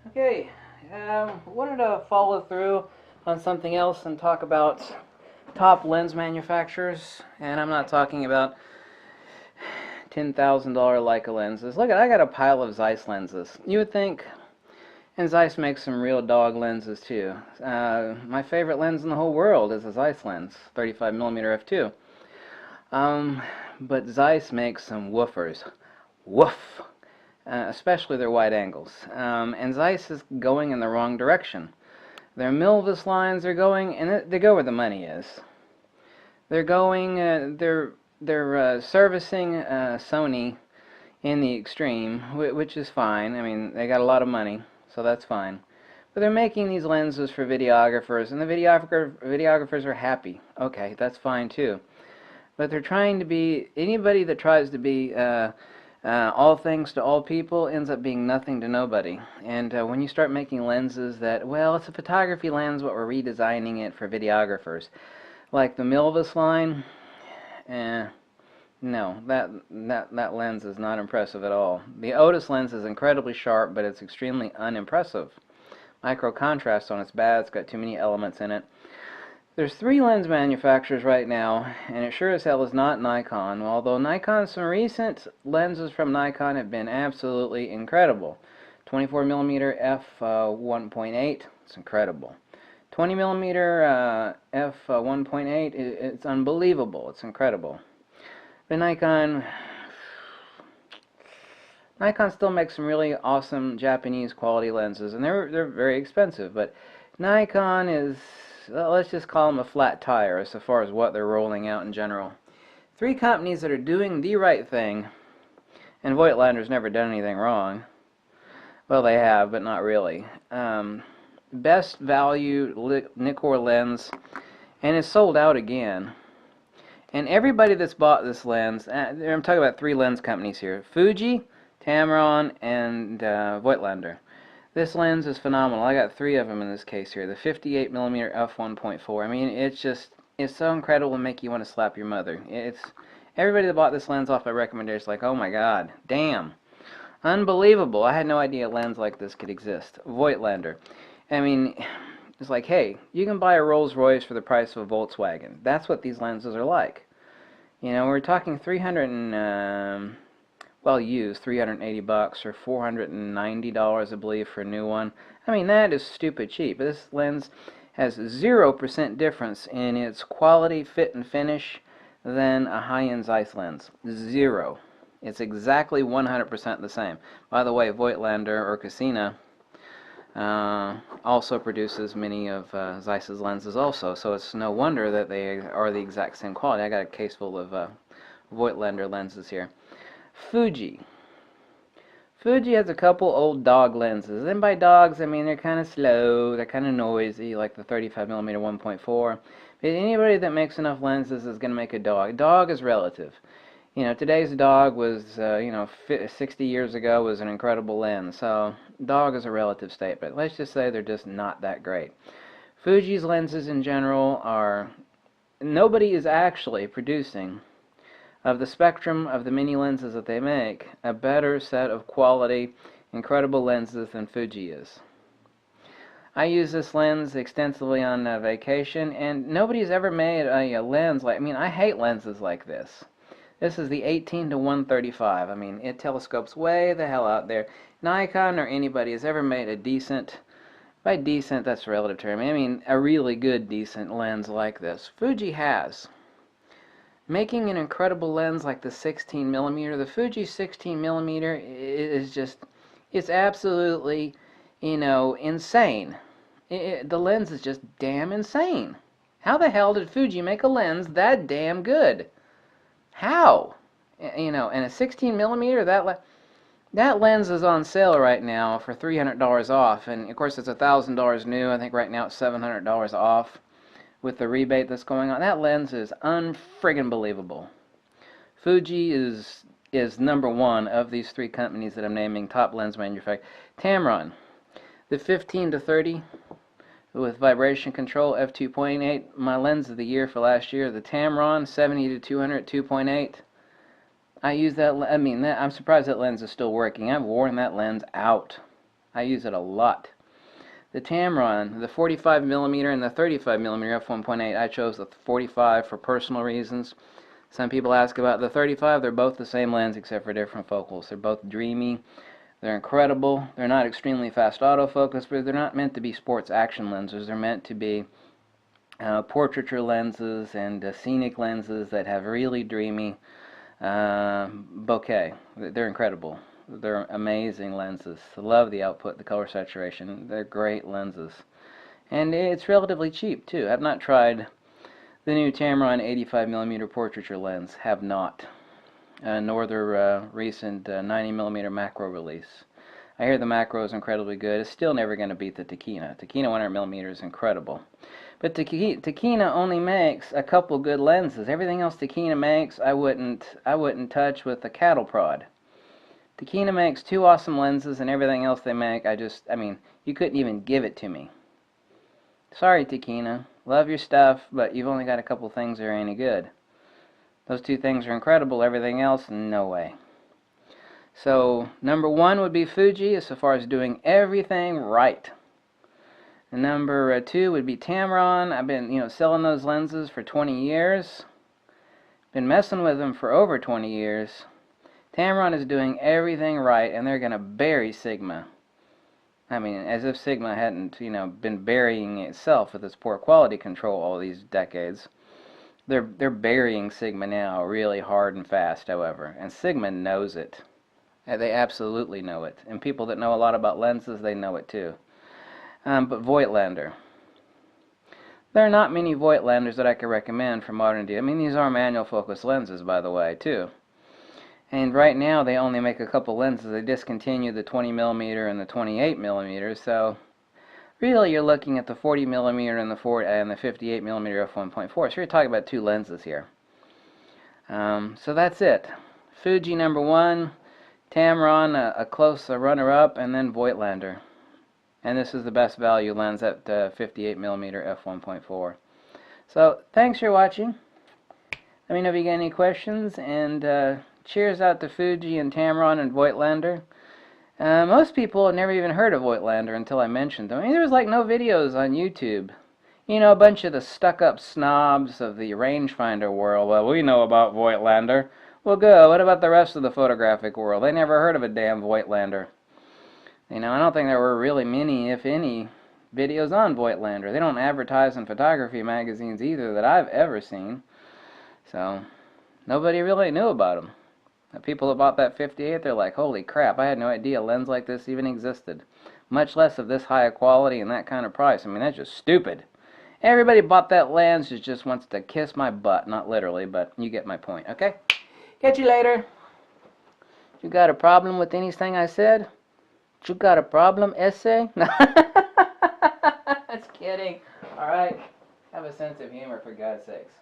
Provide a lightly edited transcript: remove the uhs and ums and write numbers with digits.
Okay, wanted to follow through on something else and talk about top lens manufacturers, and I'm not talking about $10,000 Leica lenses. Look, I got a pile of Zeiss lenses. You would think, and Zeiss makes some real dog lenses too. My favorite lens in the whole world is a Zeiss lens, 35mm f2. Um, but Zeiss makes some woofers. Woof! Especially their wide angles. And Zeiss is going in the wrong direction. Their Milvis lines are going, and they go where the money is. They're going, they're servicing Sony in the extreme, which is fine. I mean, they got a lot of money, so that's fine. But they're making these lenses for videographers, and the videographers are happy. Okay, that's fine too. But they're trying to be, anybody that tries to be all things to all people ends up being nothing to nobody. And when you start making lenses that, well, it's a photography lens, but we're redesigning it for videographers, like the Milvis line, no, that lens is not impressive at all. The Otis lens is incredibly sharp, but it's extremely unimpressive. Micro contrast on it's bad. It's got too many elements in it. There's 3 lens manufacturers right now, and it sure as hell is not Nikon, although some recent lenses from Nikon have been absolutely incredible. 24mm f1.8, it's incredible. 20mm f1.8, it's unbelievable, it's incredible. But Nikon still makes some really awesome Japanese quality lenses, and they're very expensive, but Nikon is, let's just call them a flat tire as far as what they're rolling out in general. 3 companies that are doing the right thing, and Voigtlander's never done anything wrong. Well, they have, but not really. Best value Nikkor lens, and it's sold out again. And everybody that's bought this lens, I'm talking about 3 lens companies here: Fuji, Tamron, and Voigtlander. This lens is phenomenal. I got 3 of them in this case here. The 58mm f1.4. I mean, it's so incredible to make you want to slap your mother. Everybody that bought this lens off my recommendation is like, oh my god, damn, unbelievable. I had no idea a lens like this could exist. Voigtlander. I mean, it's like, hey, you can buy a Rolls Royce for the price of a Volkswagen. That's what these lenses are like. You know, we're talking 300 and well used, $380 or $490, I believe, for a new one. I mean, that is stupid cheap. This lens has 0% difference in its quality, fit, and finish than a high-end Zeiss lens. 0. It's exactly 100% the same. By the way, Voigtlander or Cassina also produces many of Zeiss's lenses also, so it's no wonder that they are the exact same quality. I got a case full of Voigtlander lenses here. Fuji. Fuji has a couple old dog lenses, and by dogs I mean they're kind of slow, they're kind of noisy, like the 35mm 1.4. But anybody that makes enough lenses is going to make a dog. Dog is relative. You know, today's dog was, 60 years ago was an incredible lens. So, dog is a relative statement. Let's just say they're just not that great. Fuji's lenses in general are, nobody is actually producing, of the spectrum of the many lenses that they make, a better set of quality, incredible lenses than Fuji is. I use this lens extensively on vacation, and nobody's ever made a lens like, I mean, I hate lenses like this. This is the 18 to 135. I mean, it telescopes way the hell out there. Nikon or anybody has ever made a decent, by decent, that's a relative term, I mean a really good decent lens like this. Fuji has. Making an incredible lens like the 16mm, the Fuji 16mm is just, it's absolutely, insane. The lens is just damn insane. How the hell did Fuji make a lens that damn good? How? And a 16mm, that lens is on sale right now for $300 off, and of course it's $1,000 new. I think right now it's $700 off with the rebate that's going on. That lens is unfriggin' believable. Fuji is number 1 of these 3 companies that I'm naming top lens manufacturers. Tamron, the 15 to 30 with vibration control f2.8, my lens of the year for last year. The Tamron 70 to 200 2.8. I use that. I'm surprised that lens is still working. I've worn that lens out. I use it a lot. The Tamron, the 45mm and the 35mm f1.8, I chose the 45 for personal reasons. Some people ask about the 35. They're both the same lens except for different focals. They're both dreamy. They're incredible. They're not extremely fast autofocus, but they're not meant to be sports action lenses. They're meant to be portraiture lenses and scenic lenses that have really dreamy bokeh. They're incredible. They're amazing lenses. I love the output, the color saturation. They're great lenses. And it's relatively cheap, too. I've not tried the new Tamron 85mm portraiture lens. Have not. Nor their recent 90mm macro release. I hear the macro is incredibly good. It's still never going to beat the Tokina. Tokina 100mm is incredible. But Tokina only makes a couple good lenses. Everything else Tokina makes, I wouldn't touch with a cattle prod. Tokina makes 2 awesome lenses, and everything else they make, I mean, you couldn't even give it to me. Sorry, Tokina. Love your stuff, but you've only got a couple things that are any good. Those 2 things are incredible. Everything else, no way. So, number 1 would be Fuji, as far as doing everything right. And number 2 would be Tamron. I've been, selling those lenses for 20 years. Been messing with them for over 20 years. Tamron is doing everything right, and they're going to bury Sigma. I mean, as if Sigma hadn't, been burying itself with its poor quality control all these decades. They're burying Sigma now really hard and fast, however. And Sigma knows it. They absolutely know it. And people that know a lot about lenses, they know it too. But Voigtlander. There are not many Voigtlanders that I can recommend for modern day. I mean, these are manual focus lenses, by the way, too. And right now, they only make a couple lenses. They discontinued the 20mm and the 28mm, so really you're looking at the 40mm and the 58mm f1.4. So you're talking about 2 lenses here. So that's it. Fuji number 1, Tamron a close runner-up, and then Voigtlander. And this is the best value lens at 58mm f1.4. So thanks for watching. Let me know if you got any questions, and cheers out to Fuji and Tamron and Voigtlander. Most people have never even heard of Voigtlander until I mentioned them. I mean, there was like no videos on YouTube. A bunch of the stuck-up snobs of the rangefinder world. Well, we know about Voigtlander. Well, good. What about the rest of the photographic world? They never heard of a damn Voigtlander. I don't think there were really many, if any, videos on Voigtlander. They don't advertise in photography magazines either that I've ever seen. So, nobody really knew about them. The people that bought that 58, they're like, holy crap, I had no idea a lens like this even existed. Much less of this high a quality and that kind of price. I mean, that's just stupid. Everybody bought that lens who just wants to kiss my butt. Not literally, but you get my point, okay? Catch you later. You got a problem with anything I said? You got a problem, essay? Just kidding. Alright. Have a sense of humor, for God's sakes.